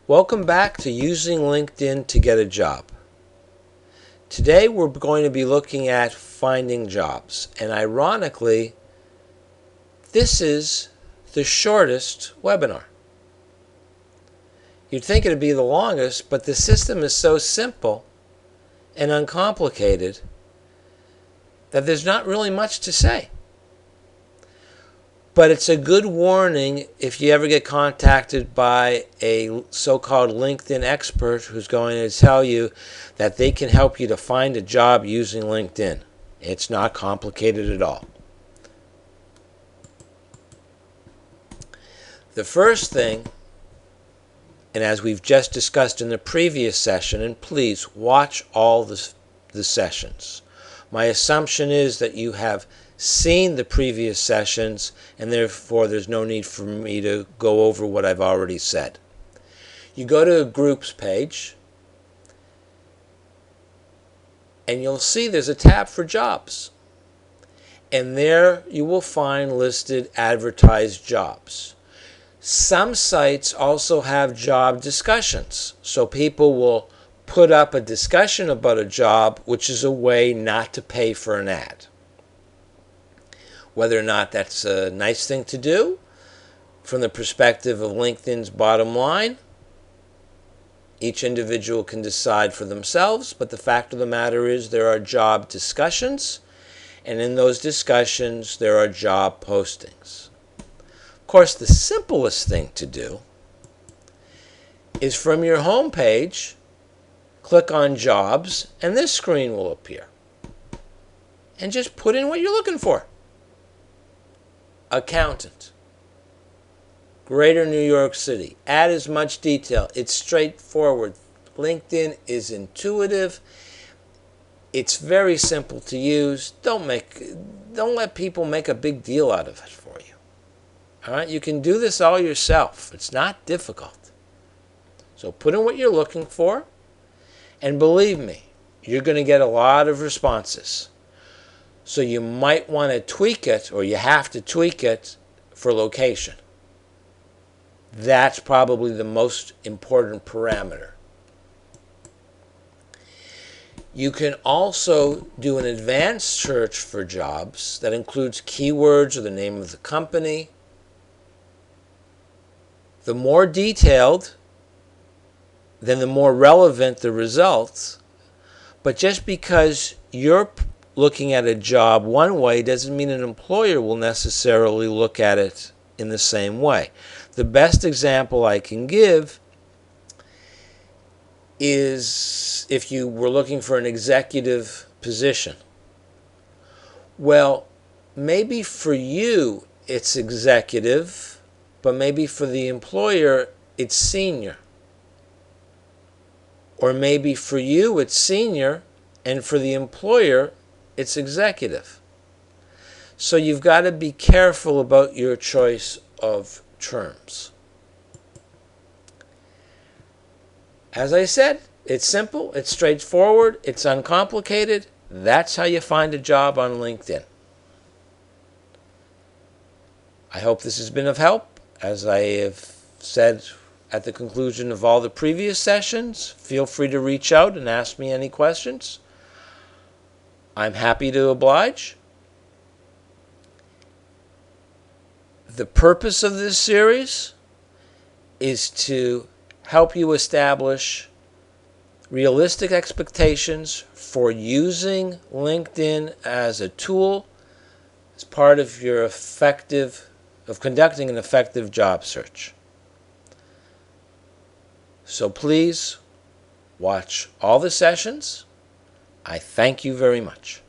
Welcome back to Using LinkedIn to Get a Job. Today we're going to be looking at finding jobs, and ironically, this is the shortest webinar. You'd think it would be the longest, but the system is so simple and uncomplicated that there's not really much to say. But it's a good warning if you ever get contacted by a so-called LinkedIn expert who's going to tell you that they can help you to find a job using LinkedIn. It's not complicated at all. The first thing, and as we've just discussed in the previous session, and please watch all the sessions. My assumption is that you have seen the previous sessions, and therefore there's no need for me to go over what I've already said. You go to a groups page, and you'll see there's a tab for jobs. And there you will find listed advertised jobs. Some sites also have job discussions, so people will put up a discussion about a job, which is a way not to pay for an ad. Whether or not that's a nice thing to do from the perspective of LinkedIn's bottom line, each individual can decide for themselves, but the fact of the matter is there are job discussions, and in those discussions there are job postings. Of course, the simplest thing to do is from your home page, click on Jobs, and this screen will appear. And just put in what you're looking for. Accountant, Greater New York City. Add as much detail. It's straightforward. LinkedIn is intuitive. It's very simple to use. Don't let people make a big deal out of it for you. All right, you can do this all yourself. It's not difficult. So put in what you're looking for, and believe me, you're going to get a lot of responses. So you might want to tweak it, or you have to tweak it for location. That's probably the most important parameter. You can also do an advanced search for jobs that includes keywords or the name of the company. The more detailed, then the more relevant the results. But just because you're looking at a job one way doesn't mean an employer will necessarily look at it in the same way. The best example I can give is if you were looking for an executive position. Well, maybe for you it's executive, but maybe for the employer it's senior. Or maybe for you it's senior, and for the employer it's executive. So you've got to be careful about your choice of terms. As I said, it's simple, it's straightforward, it's uncomplicated. That's how you find a job on LinkedIn. I hope this has been of help. As I have said at the conclusion of all the previous sessions, feel free to reach out and ask me any questions. I'm happy to oblige. The purpose of this series is to help you establish realistic expectations for using LinkedIn as a tool as part of your conducting an effective job search. So please watch all the sessions. I thank you very much.